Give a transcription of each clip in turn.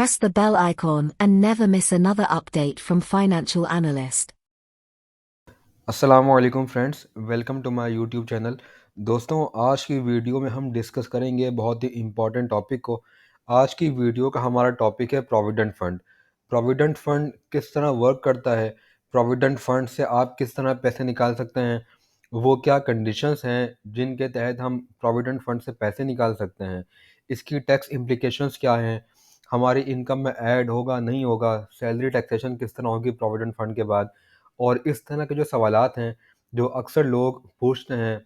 press the bell icon and never miss another update from Financial Analyst. अस्सलामुअलैकुम friends, welcome to my YouTube channel. दोस्तों, आज की video में हम discuss करेंगे बहुत ही इम्पोर्टेंट टॉपिक को। आज की वीडियो का हमारा टॉपिक है प्रोविडेंट फ़ंड। प्रोविडेंट फ़ंड किस तरह वर्क करता है, प्रोविडेंट फ़ंड से आप किस तरह पैसे निकाल सकते हैं, वो क्या कंडीशंस हैं जिनके तहत हम प्रोविडेंट फ़ंड से पैसे निकाल सकते हैं, इसकी टैक्स इम्प्लिकेशंस क्या हैं, हमारी इनकम में ऐड होगा नहीं होगा, सैलरी टैक्सेशन किस तरह होगी प्रोविडेंट फ़ंड के बाद, और इस तरह के जो सवालात हैं जो अक्सर लोग पूछते हैं,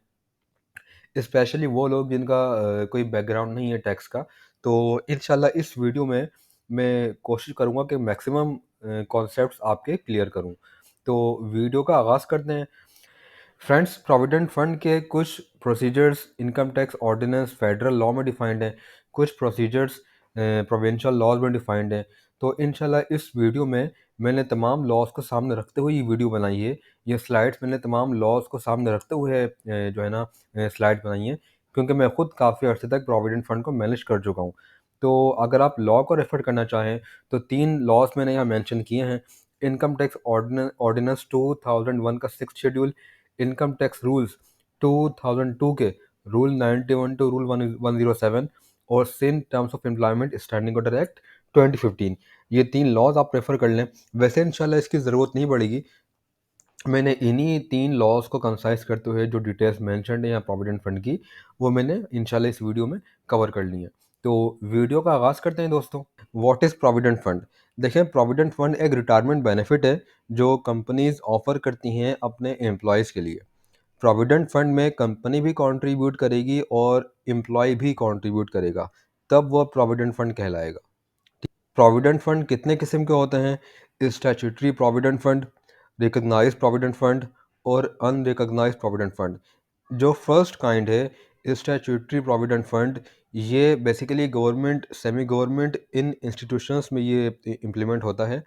स्पेशली वो लोग जिनका कोई बैकग्राउंड नहीं है टैक्स का। तो इंशाल्लाह इस वीडियो में मैं कोशिश करूँगा कि मैक्सिमम कॉन्सेप्ट्स आपके क्लियर करूँ। तो वीडियो का आगाज़ करते हैं। फ्रेंड्स, प्रोविडेंट फंड के कुछ procedures income tax ordinance federal law में डिफाइंड हैं, कुछ प्रोसीजर्स प्रोविंशियल लॉज में डिफाइंड हैं। तो इंशाल्लाह इस वीडियो में मैंने तमाम लॉज को सामने रखते हुए ये वीडियो बनाई है। ये स्लाइड्स मैंने तमाम लॉज को सामने रखते हुए जो है ना स्लाइड बनाई है, क्योंकि मैं खुद काफ़ी अर्से तक प्रोविडेंट फंड को मैनेज कर चुका हूँ। तो अगर आप लॉ को रेफर करना चाहें तो 3 लॉज मैंने यहाँ मेंशन किए हैं। इनकम टैक्स ऑर्डिनेंस 2001 का 6th schedule, income tax rules 2002 के रूल 91 टू रूल 107, और Sindh terms of employment standing order act 2015। ये 3 लॉज आप प्रेफर कर लें। वैसे इंशाल्लाह इसकी ज़रूरत नहीं पड़ेगी। मैंने इन्हीं 3 लॉज को कंसाइज करते हुए जो डिटेल्स मेंशन्ड है यहाँ प्रोविडेंट फंड की, वो मैंने इंशाल्लाह इस वीडियो में कवर कर ली है। तो वीडियो का आगाज़ करते हैं दोस्तों। What is provident fund? देखें, प्रोविडेंट फंड एक रिटायरमेंट बेनिफिट है जो कंपनीज ऑफर करती हैं अपने एम्प्लॉयज़ के लिए। प्रोविडेंट फंड में कंपनी भी कंट्रीब्यूट करेगी और एम्प्लॉय भी कंट्रीब्यूट करेगा, तब वह प्रोविडेंट फंड कहलाएगा। प्रोविडेंट फंड कितने किस्म के होते हैं? Statutory provident fund, recognised provident fund और अनरिकॉग्नाइज्ड प्रोविडेंट फंड। जो फर्स्ट काइंड है स्टैट्यूटरी प्रोविडेंट फंड, ये basically government semi government in institutions में ये इम्प्लीमेंट होता है।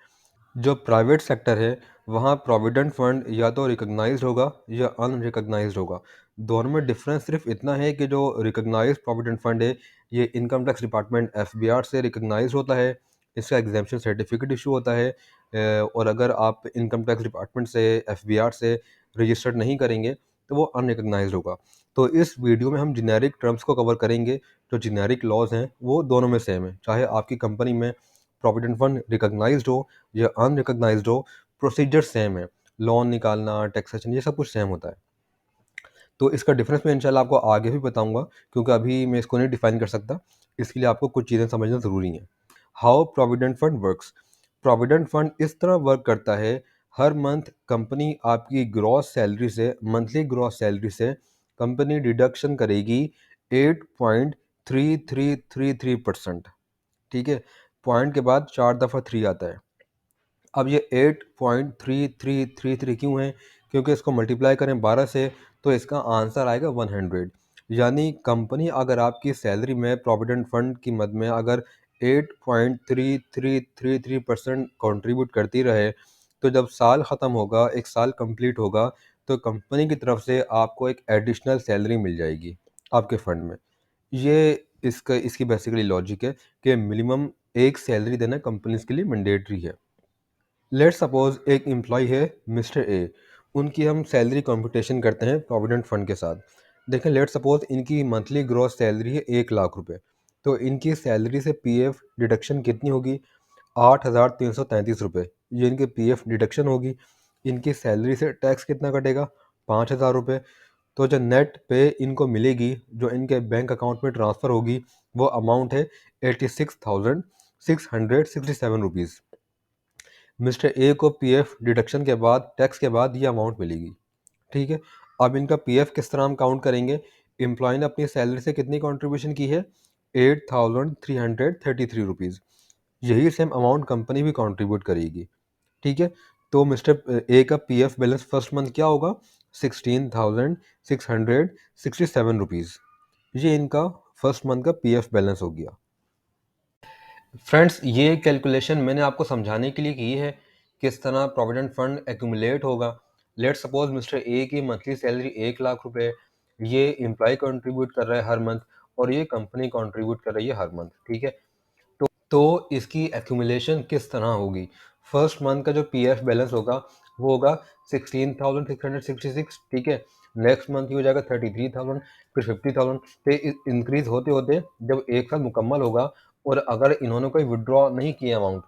जो प्राइवेट सेक्टर है वहाँ प्रोविडेंट फंड या तो रिकॉग्नाइज्ड होगा या अनरिकॉग्नाइज्ड होगा। दोनों में डिफरेंस सिर्फ इतना है कि जो रिकॉग्नाइज्ड प्रोविडेंट फंड है ये इनकम टैक्स डिपार्टमेंट एफबीआर से रिकॉग्नाइज होता है, इसका एग्जाम्पशन सर्टिफिकेट इशू होता है। और अगर आप इनकम टैक्स डिपार्टमेंट से एफबीआर से रजिस्टर्ड नहीं करेंगे तो वो अनरिकॉग्नाइज्ड होगा। तो इस वीडियो में हम जेनेरिक टर्म्स को कवर करेंगे। जो जेनेरिक लॉज हैं वो दोनों में सेम है, चाहे आपकी कंपनी में प्रोविडेंट फंड रिकॉग्नाइज्ड हो या अनरिकॉग्नाइज्ड हो, प्रोसीजर सेम है। लोन निकालना, टैक्सेशन, ये सब कुछ सेम होता है। तो इसका डिफरेंस मैं इंशाल्लाह आपको आगे भी बताऊंगा, क्योंकि अभी मैं इसको नहीं डिफाइन कर सकता। इसके लिए आपको कुछ चीज़ें समझना ज़रूरी हैं। How provident fund works? Provident fund इस तरह वर्क करता है, हर मंथ कंपनी आपकी ग्रॉस सैलरी से, मंथली ग्रॉस सैलरी से कंपनी डिडक्शन करेगी 8.3333%। ठीक है, पॉइंट के बाद 4 दफ़ा 3 आता है। अब ये 8.3333 क्यों है? क्योंकि इसको मल्टीप्लाई करें 12 से तो इसका आंसर आएगा 100। यानी कंपनी अगर आपकी सैलरी में प्रोविडेंट फंड की मद में अगर 8.3333% कंट्रीब्यूट करती रहे, तो जब साल ख़त्म होगा, एक साल कंप्लीट होगा, तो कंपनी की तरफ से आपको एक एडिशनल सैलरी मिल जाएगी आपके फ़ंड में। ये इसकी बेसिकली लॉजिक है कि मिनिमम एक सैलरी देना कंपनीज के लिए मैंडेटरी है। लेट सपोज एक एम्प्लॉय है मिस्टर ए, उनकी हम सैलरी कंप्यूटेशन करते हैं प्रोविडेंट फंड के साथ। देखें, लेट सपोज इनकी मंथली ग्रॉस सैलरी है 1 लाख रुपए। तो इनकी सैलरी से पीएफ डिडक्शन कितनी होगी? 8,333 रुपये। ये इनके पीएफ डिडक्शन होगी। इनकी सैलरी से टैक्स कितना कटेगा? 5,000 रुपये। तो जो नेट पे इनको मिलेगी, जो इनके बैंक अकाउंट में ट्रांसफ़र होगी, वो अमाउंट है 86,667 रुपीज़। मिस्टर ए को पीएफ डिडक्शन के बाद, टैक्स के बाद ये अमाउंट मिलेगी। ठीक है, अब इनका पीएफ किस तरह हम काउंट करेंगे? एम्प्लॉय ने अपनी सैलरी से कितनी कंट्रीब्यूशन की है? 8,333 रुपीज़। यही सेम अमाउंट कंपनी भी कंट्रीब्यूट करेगी। ठीक है, तो मिस्टर ए का पीएफ बैलेंस फर्स्ट मंथ क्या होगा? 16,667 रुपीज़। ये इनका फर्स्ट मंथ का पीएफ बैलेंस हो गया। फ्रेंड्स, ये कैलकुलेशन मैंने आपको समझाने के लिए की है किस तरह प्रोविडेंट फंड एक्यूमुलेट होगा। लेट सपोज मिस्टर ए की मंथली सैलरी 1 लाख रुपए, ये एम्प्लॉय कंट्रीब्यूट कर रहा है हर मंथ और ये कंपनी कंट्रीब्यूट कर रही है हर मंथ। ठीक है, तो इसकी एक्यूमुलेशन किस तरह होगी? फर्स्ट मंथ का जो पीएफ बैलेंस होगा वो होगा 16,666, ठीक है। नेक्स्ट मंथ की हो जाएगा 33,000, फिर 50,000। तो इंक्रीज होते होते जब एक साल मुकम्मल होगा और अगर इन्होंने कोई विड्रॉ नहीं किया अमाउंट,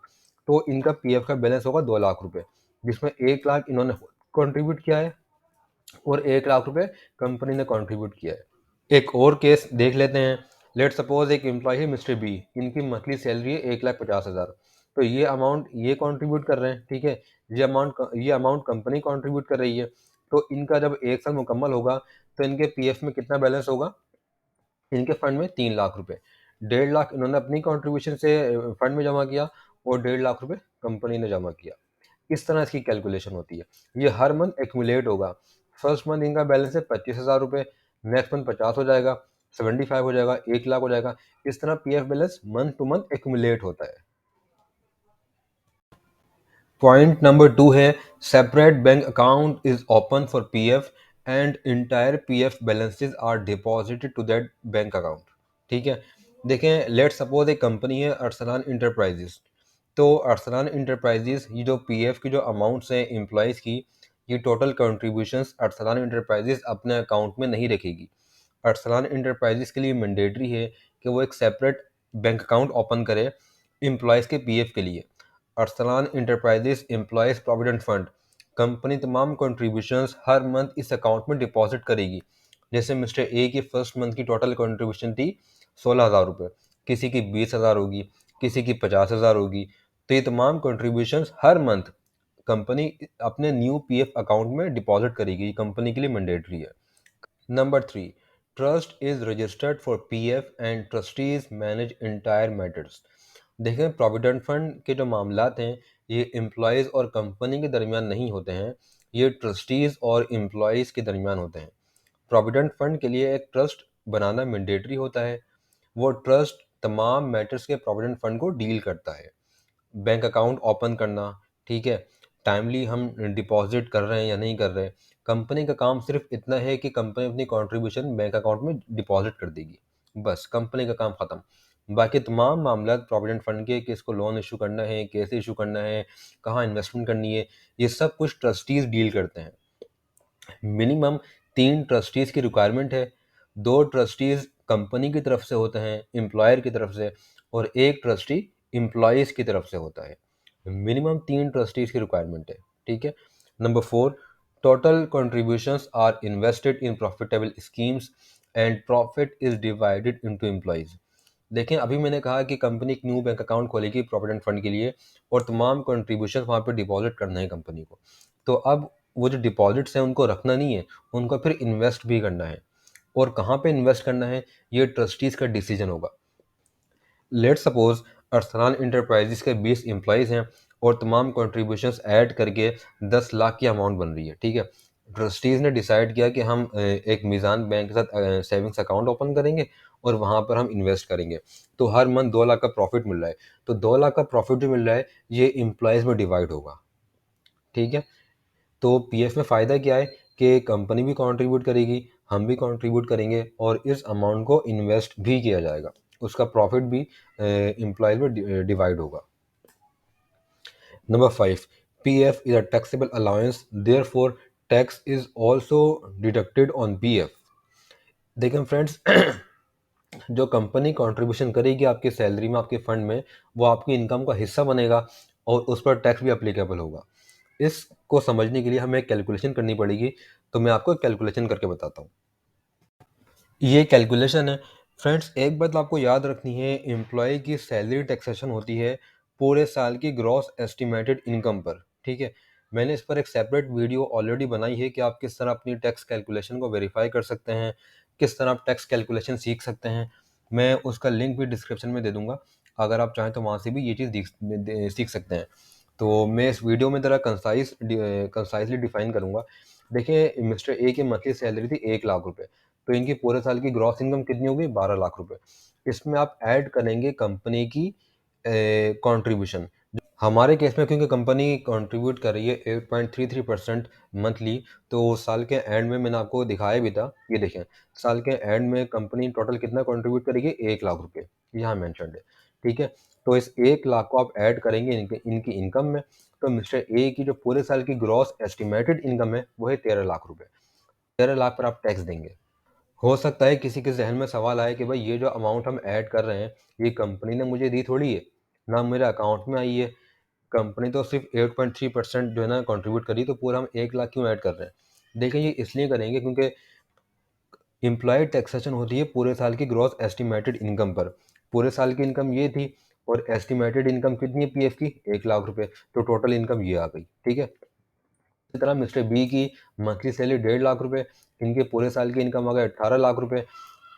तो इनका पीएफ का बैलेंस होगा 2 लाख रुपए, जिसमें 1 लाख इन्होंने कंट्रीब्यूट किया है और 1 लाख रुपए कंपनी ने कंट्रीब्यूट किया है। एक और केस देख लेते हैं। लेट सपोज एक एम्प्लॉय है मिस्टर बी, इनकी मंथली सैलरी है 1,50,000। तो ये अमाउंट ये कंट्रीब्यूट कर रहे हैं, ठीक है। ये अमाउंट कंपनी कंट्रीब्यूट कर रही है। तो इनका जब एक साल मुकम्मल होगा तो इनके पीएफ में कितना बैलेंस होगा? इनके फंड में 3 लाख रुपए। 1.5 लाख इन्होंने अपनी कंट्रीब्यूशन से फंड में जमा किया और 1.5 लाख रुपए कंपनी ने जमा किया। इस तरह इसकी कैलकुलेशन होती है। ये हर मंथ एक्यूमुलेट होगा। फर्स्ट मंथ इनका बैलेंस है 25,000 रुपए, नेक्स्ट मंथ 50 हो जाएगा, 75 हो जाएगा, 1 लाख हो जाएगा। इस तरह PF balance month to month accumulate होता है। पॉइंट नंबर 2 है separate bank account is open for PF and entire PF balances are deposited to that bank account, ठीक है। देखें, लेट सपोज एक कंपनी है अरसलान इंटरप्राइजेस। तो अरसलान इंटरप्राइजेस ये जो पीएफ की जो अमाउंट्स हैं एम्प्लॉयज़ की, ये टोटल कंट्रीब्यूशंस अरसलान इंटरप्राइजेस अपने अकाउंट में नहीं रखेगी। अरसलान इंटरप्राइजेस के लिए मैंडेटरी है कि वो एक सेपरेट बैंक अकाउंट ओपन करे एम्प्लॉयज़ के पीएफ के लिए। Arsalan enterprises employees provident fund, company तमाम कंट्रीब्यूशंस हर मंथ इस अकाउंट में डिपॉजिट करेगी। जैसे मिस्टर ए की फर्स्ट मंथ की टोटल कंट्रीब्यूशन थी 16,000 रुपये, किसी की 20,000 होगी, किसी की 50,000 होगी। तो ये तमाम कंट्रीब्यूशंस हर मंथ कंपनी अपने न्यू पीएफ अकाउंट में डिपॉजिट करेगी। ये कंपनी के लिए मैंडेटरी है। Number 3, trust is registered for PF and trustees manage entire matters. देखें, प्रोविडेंट फंड के जो मामलात हैं ये एम्प्लॉयज़ और कंपनी के दरमियान नहीं होते हैं, ये ट्रस्टीज़ और एम्प्लॉयज़ के दरमियान होते हैं। प्रोविडेंट फंड के लिए एक ट्रस्ट बनाना मैंडेटरी होता है। वो ट्रस्ट तमाम मैटर्स के प्रोविडेंट फंड को डील करता है। बैंक अकाउंट ओपन करना, ठीक है, टाइमली हम डिपॉजिट कर रहे हैं या नहीं कर रहे। कंपनी का काम सिर्फ इतना है कि कंपनी अपनी कंट्रीब्यूशन बैंक अकाउंट में डिपॉजिट कर देगी, बस कंपनी का काम ख़त्म। बाकी तमाम मामला प्रोविडेंट फंड के कि इसको लोन इशू करना है, कैसे इशू करना है, कहाँ इन्वेस्टमेंट करनी है, ये सब कुछ ट्रस्टीज़ डील करते हैं। मिनिमम 3 ट्रस्टीज़ की रिक्वायरमेंट है। 2 ट्रस्टीज़ कंपनी की तरफ से होते हैं, एम्प्लॉयर की तरफ से, और 1 ट्रस्टी एम्प्लॉयज़ की तरफ से होता है। मिनिमम 3 ट्रस्टीज़ की रिक्वायरमेंट है, ठीक है। Number 4, total contributions are invested in profitable schemes and profit is divided into employees. देखें, अभी मैंने कहा कि कंपनी एक न्यू बैंक अकाउंट खोलेगी प्रोविडेंट फंड के लिए और तमाम कंट्रीब्यूशन वहाँ पे डिपॉजिट करना है कंपनी को। तो अब वो जो डिपॉजिट्स हैं उनको रखना नहीं है, उनको फिर इन्वेस्ट भी करना है। और कहाँ पे इन्वेस्ट करना है ये ट्रस्टीज़ का डिसीजन होगा। लेट सपोज अरसलान इंटरप्राइजेस के 20 एम्प्लॉयज़ हैं और तमाम कंट्रीब्यूशंस ऐड करके 10 लाख की अमाउंट बन रही है, ठीक है। ट्रस्टीज़ ने डिसाइड किया कि हम एक मीज़ान बैंक के साथ सेविंग्स अकाउंट ओपन करेंगे और वहाँ पर हम इन्वेस्ट करेंगे। तो हर मंथ 2 लाख का प्रॉफिट मिल रहा है, तो 2 लाख का प्रॉफिट जो मिल रहा है ये एम्प्लॉयज़ में डिवाइड होगा, ठीक है। तो पीएफ में फ़ायदा क्या है कि कंपनी भी कंट्रीब्यूट करेगी, हम भी कंट्रीब्यूट करेंगे और इस अमाउंट को इन्वेस्ट भी किया जाएगा। उसका प्रॉफिट भी एम्प्लॉयज में डिवाइड होगा। Number 5, PF is a taxable allowance, therefore tax is also deducted on PF. देखें फ्रेंड्स, जो कंपनी कंट्रीब्यूशन करेगी आपकी सैलरी में, आपके फंड में, वो आपकी इनकम का हिस्सा बनेगा और उस पर टैक्स भी अप्लीकेबल होगा। इसको समझने के लिए हमें कैलकुलेशन करनी पड़ेगी, तो मैं आपको कैलकुलेशन करके बताता हूँ। ये कैलकुलेशन है फ्रेंड्स। एक बात आपको याद रखनी है, एम्प्लॉय की सैलरी टैक्सेशन होती है पूरे साल की ग्रॉस एस्टिमेटेड इनकम पर, ठीक है। मैंने इस पर एक सेपरेट वीडियो ऑलरेडी बनाई है कि आप किस तरह अपनी टैक्स कैलकुलेशन को वेरीफाई कर सकते हैं, किस तरह आप टैक्स कैलकुलेशन सीख सकते हैं। मैं उसका लिंक भी डिस्क्रिप्शन में दे दूंगा, अगर आप चाहें तो वहाँ से भी ये चीज़ सीख सकते हैं। तो मैं इस वीडियो में ज़रा कंसाइसली डिफाइन करूँगा। देखिए, मिस्टर ए की मंथली सैलरी थी 1 लाख रुपए, तो इनकी पूरे साल की ग्रॉस इनकम कितनी होगी? 12 लाख रुपए। इसमें आप ऐड करेंगे कंपनी की कंट्रीब्यूशन। हमारे केस में क्योंकि कंपनी कंट्रीब्यूट कर रही है 8.33% मंथली, तो साल के एंड में मैंने आपको दिखाया भी था, ये देखें, साल के एंड में कंपनी टोटल कितना कंट्रीब्यूट करेगी? 1 लाख रुपए, यहाँ मेंशन्ड है, ठीक है। तो इस 1 लाख को आप ऐड करेंगे इनकी इनकम में, तो मिस्टर ए की जो पूरे साल की ग्रॉस एस्टिमेटेड इनकम है वो है 13 लाख रुपए। 13 लाख पर आप टैक्स देंगे। हो सकता है किसी के जहन में सवाल आए कि भाई ये जो अमाउंट हम ऐड कर रहे हैं ये कंपनी ने मुझे दी थोड़ी है, ना मेरे अकाउंट में आई है, कंपनी तो सिर्फ 8.3% जो है ना कंट्रीब्यूट करी, तो पूरा हम 1 लाख क्यों ऐड कर रहे हैं। देखिए ये इसलिए करेंगे क्योंकि एम्प्लॉय टैक्सेशन होती है पूरे साल की ग्रॉस एस्टिमेटेड इनकम पर। पूरे साल की इनकम ये थी और एस्टिमेटेड इनकम कितनी है पीएफ की, 1 लाख रुपए, तो टोटल इनकम ये आ गई। ठीक है, इसी तरह मिस्टर बी की मंथली सैलरी 1.5 लाख रुपए, इनके पूरे साल की इनकम आ गए 18 लाख रुपए।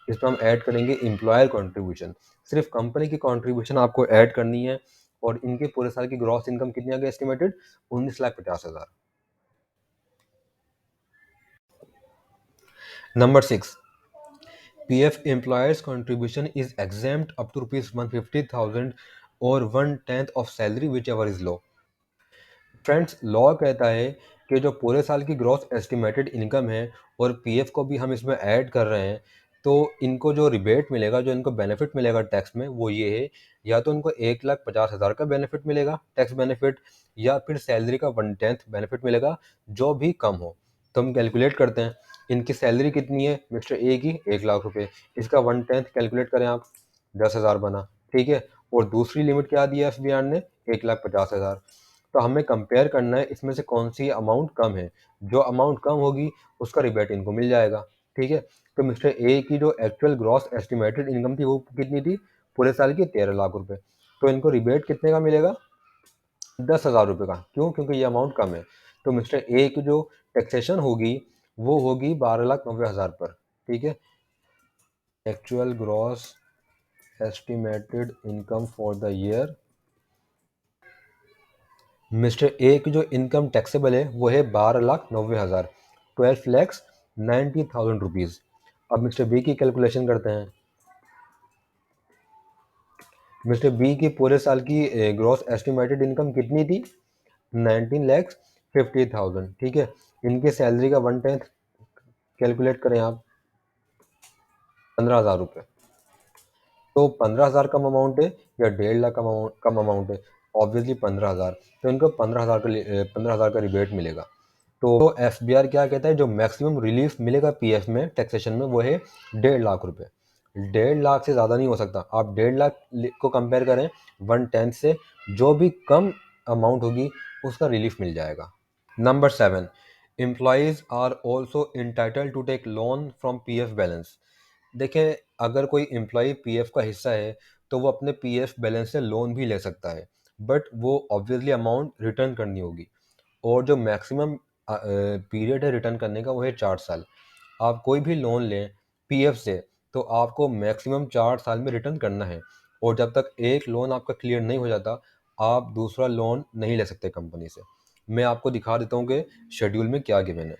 इसमें हम ऐड करेंगे एम्प्लॉयर कंट्रीब्यूशन, सिर्फ कंपनी की कंट्रीब्यूशन आपको ऐड करनी है, और इनके पूरे साल की ग्रॉस इनकम कितनी आ गई estimated, 19,50,000। Number 6, PF employer's contribution is exempt up to rupees 150,000 or 1/10 of salary whichever is low। Friends, law कहता है कि जो पूरे साल की ग्रॉस एस्टिमेटेड इनकम है और पीएफ को भी हम इसमें ऐड कर रहे हैं, तो इनको जो रिबेट मिलेगा, जो इनको बेनिफिट मिलेगा टैक्स में, वो ये है, या तो इनको 1,50,000 का बेनिफिट मिलेगा टैक्स बेनिफिट, या फिर सैलरी का 1/10 बेनिफिट मिलेगा, जो भी कम हो। तो हम कैलकुलेट करते हैं, इनकी सैलरी कितनी है मिस्टर ए की, 1 लाख रुपए, इसका 1/10 कैलकुलेट करें आप, 10,000 बना। ठीक है, और दूसरी लिमिट क्या दी है एफबीआर ने, 1,50,000। तो हमें कंपेयर करना है इसमें से कौन सी अमाउंट कम है, जो अमाउंट कम होगी उसका रिबेट इनको मिल जाएगा। ठीक है, तो मिस्टर ए की जो एक्चुअल ग्रॉस एस्टिमेटेड इनकम थी वो कितनी थी, पूरे साल की 13 लाख रुपए, तो इनको रिबेट कितने का मिलेगा, 10,000 रुपये का। क्यों, क्योंकि ये अमाउंट कम है। तो मिस्टर ए की जो टैक्सेशन होगी वो होगी 12,90,000 पर। ठीक है, actual gross estimated income for the year, mister A की जो इनकम टैक्सेबल है वो है 12,90,000, 12,90,000 रुपीज़। अब मिस्टर बी की कैलकुलेशन करते हैं। मिस्टर बी की पूरे साल की ग्रॉस एस्टिमेटेड इनकम कितनी थी, 19,50,000। ठीक है, इनकी सैलरी का 1/10 कैलकुलेट करें आप, 15,000 रुपये। तो 15,000 कम अमाउंट है या 1.5 लाख कम अमाउंट है, ऑब्वियसली 15,000, तो इनको 15,000 का रिबेट मिलेगा। तो एफबीआर क्या कहता है, जो मैक्सिमम रिलीफ मिलेगा पीएफ में टैक्सेशन में वो है 1.5 लाख रुपए। 1.5 लाख से ज़्यादा नहीं हो सकता। आप 1.5 लाख को कंपेयर करें 1/10 से, जो भी कम अमाउंट होगी उसका रिलीफ मिल जाएगा। Number 7, employees are also entitled to take loan from PF balance. देखें, अगर कोई एम्प्लॉय पीएफ का हिस्सा है तो वो अपने पीएफ बैलेंस से लोन भी ले सकता है, बट वो ऑब्वियसली अमाउंट रिटर्न करनी होगी, और जो मैक्सिमम पीरियड है रिटर्न करने का वो है 4 साल। आप कोई भी लोन लें पीएफ से तो आपको मैक्सिमम 4 साल में रिटर्न करना है, और जब तक एक लोन आपका क्लियर नहीं हो जाता आप दूसरा लोन नहीं ले सकते कंपनी से। मैं आपको दिखा देता हूँ कि शेड्यूल में क्या गिवन है।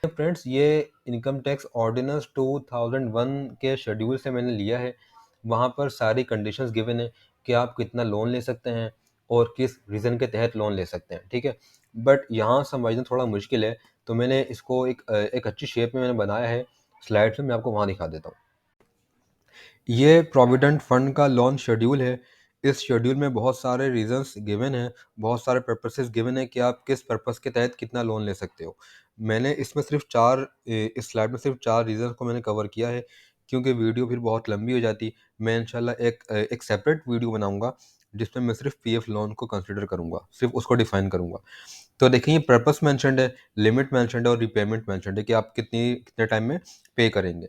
फ्रेंड्स, ये इनकम टैक्स ऑर्डिनेंस 2001 के शेड्यूल से मैंने लिया है। वहाँ पर सारी कंडीशंस गिवन है कि आप कितना लोन ले सकते हैं और किस रीज़न के तहत लोन ले सकते हैं। ठीक है, बट यहाँ समझना थोड़ा मुश्किल है, तो मैंने इसको एक अच्छी शेप में मैंने बनाया है, स्लाइड्स में मैं आपको वहाँ दिखा देता हूँ। ये प्रोविडेंट फंड का लोन शेड्यूल है। इस शेड्यूल में बहुत सारे रीजंस गिवन हैं, बहुत सारे पर्पसेस गिवन हैं कि आप किस पर्पस के तहत कितना लोन ले सकते हो। मैंने इसमें सिर्फ इस स्लाइड में सिर्फ 4 रीजंस को मैंने कवर किया है, क्योंकि वीडियो फिर बहुत लंबी हो जाती। मैं इंशाल्लाह एक सेपरेट वीडियो बनाऊंगा जिसमें मैं सिर्फ पीएफ लोन को कंसिडर करूंगा, सिर्फ उसको डिफाइन करूंगा। तो देखिए, ये पर्पस मेंशन्ड है, लिमिट मेंशन्ड है और रिपेमेंट मेंशन्ड है कि आप कितने टाइम में पे करेंगे।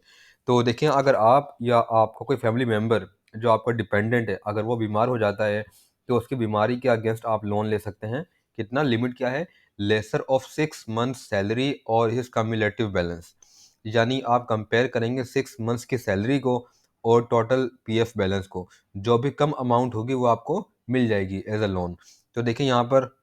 तो देखिए, अगर आप या आपका कोई फैमिली मेम्बर जो आपका डिपेंडेंट है, अगर वो बीमार हो जाता है तो उसकी बीमारी के अगेंस्ट आप लोन ले सकते हैं। कितना, लिमिट क्या है, लेसर ऑफ 6 मंथ्स सैलरी और हिज कम्युलेटिव बैलेंस। यानी आप कंपेयर करेंगे 6 मंथ्स की सैलरी को और टोटल पीएफ बैलेंस को, जो भी कम अमाउंट होगी वो आपको मिल जाएगी एज अ लोन। तो देखिए, यहाँ पर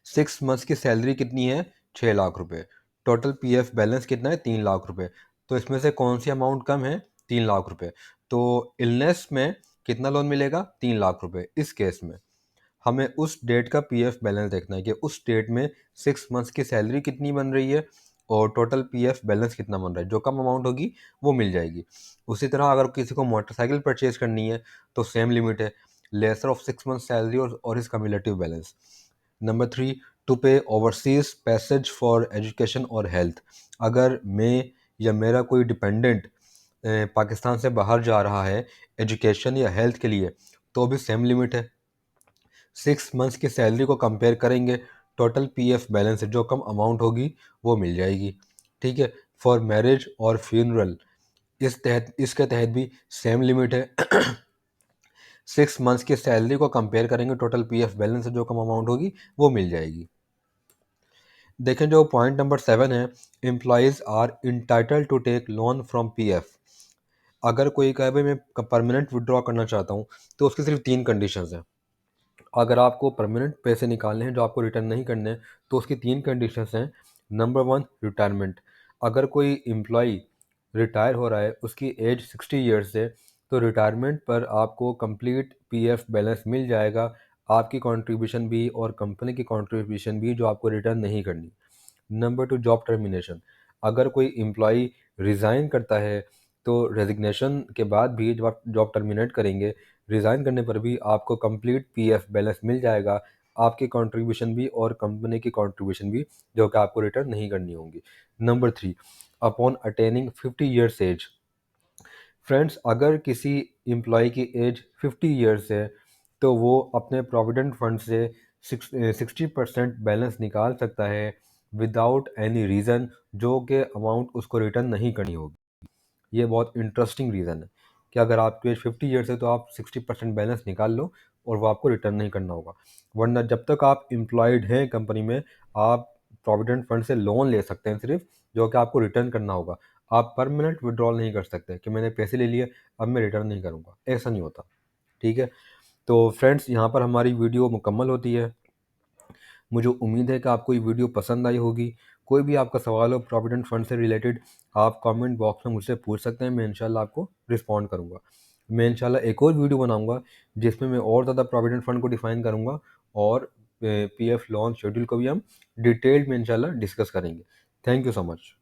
6 मंथ्स की सैलरी कितनी है, 6 लाख रुपए, टोटल पीएफ बैलेंस कितना है, 3 लाख रुपए। तो इसमें से कौन सी अमाउंट कम है, 3 लाख रुपए। तो इलनेस में कितना लोन मिलेगा, 3 लाख रुपए। इस केस में हमें उस डेट का पीएफ बैलेंस देखना है कि उस डेट में 6 मंथ्स की सैलरी कितनी बन रही है और टोटल पीएफ बैलेंस कितना बन रहा है। जो कम अमाउंट होगी वो मिल जाएगी। उसी तरह अगर किसी को मोटरसाइकिल परचेज करनी है तो सेम लिमिट है। lesser of 6 months salary or his cumulative balance. Number 3, to pay overseas passage for education or health. अगर मैं या मेरा कोई डिपेंडेंट पाकिस्तान से बाहर जा रहा है एजुकेशन या हेल्थ के लिए, तो भी सेम लिमिट है। 6 मंथ्स की सैलरी को कंपेयर करेंगे, टोटल पीएफ बैलेंस जो कम अमाउंट होगी वो मिल जाएगी। ठीक है, फॉर मैरिज और फ्यूनरल इसके तहत भी सेम लिमिट है। 6 मंथ्स की सैलरी को कंपेयर करेंगे, टोटल पीएफ बैलेंस जो कम अमाउंट होगी वो मिल जाएगी। देखें जो पॉइंट नंबर 7 है, employees are entitled to take loan from PF. अगर कोई कहे भाई मैं परमानेंट विड्रॉ करना चाहता हूँ, तो उसकी सिर्फ 3 कंडीशंस हैं। अगर आपको परमानेंट पैसे निकालने हैं जो आपको रिटर्न नहीं करने हैं, तो उसकी 3 कंडीशंस हैं। Number 1, retirement. अगर कोई एम्प्लॉय रिटायर हो रहा है, उसकी एज 60 ईयर्स है, तो रिटायरमेंट पर आपको कंप्लीट पीएफ बैलेंस मिल जाएगा, आपकी कंट्रीब्यूशन भी और कंपनी की कंट्रीब्यूशन भी जो आपको रिटर्न नहीं करनी। Number 2, job termination. अगर कोई एम्प्लॉय रिज़ाइन करता है, तो रेजिग्नेशन के बाद भी जब आप जॉब टर्मिनेट करेंगे, रिज़ाइन करने पर भी आपको कंप्लीट पीएफ बैलेंस मिल जाएगा, आपकी कंट्रीब्यूशन भी और कंपनी की कंट्रीब्यूशन भी जो कि आपको रिटर्न नहीं करनी होंगी। Number 3, upon attaining 50 years age. Friends, अगर किसी एम्प्लॉय की एज 50 ईयर्स है, तो वो अपने प्रोविडेंट फंड से 60% बैलेंस निकाल सकता है विदाउट एनी रीज़न, जो कि अमाउंट उसको रिटर्न नहीं करनी होगी। ये बहुत इंटरेस्टिंग रीज़न है कि अगर आपकी एज 50 ईयर्स है तो आप 60% बैलेंस निकाल लो और वो आपको रिटर्न नहीं करना होगा। वरना जब तक आप एम्प्लॉयड हैं कंपनी में, आप प्रोविडेंट फंड से लोन ले सकते हैं सिर्फ, जो कि आपको रिटर्न करना होगा। आप परमानेंट विड्रॉल नहीं कर सकते कि मैंने पैसे ले लिए अब मैं रिटर्न नहीं करूँगा, ऐसा नहीं होता। ठीक है, तो फ्रेंड्स यहाँ पर हमारी वीडियो मुकम्मल होती है। मुझे उम्मीद है कि आपको ये वीडियो पसंद आई होगी। कोई भी आपका सवाल हो प्रोविडेंट फंड से रिलेटेड, आप कमेंट बॉक्स में मुझसे पूछ सकते हैं, मैं इंशाल्लाह आपको रिस्पॉन्ड करूँगा। मैं इंशाल्लाह एक और वीडियो बनाऊँगा जिसमें मैं और ज़्यादा प्रोविडेंट फंड को डिफ़ाइन करूँगा और पीएफ लॉन्च शेड्यूल को भी हम डिटेल्ड में इंशाल्लाह डिस्कस करेंगे। Thank you so much.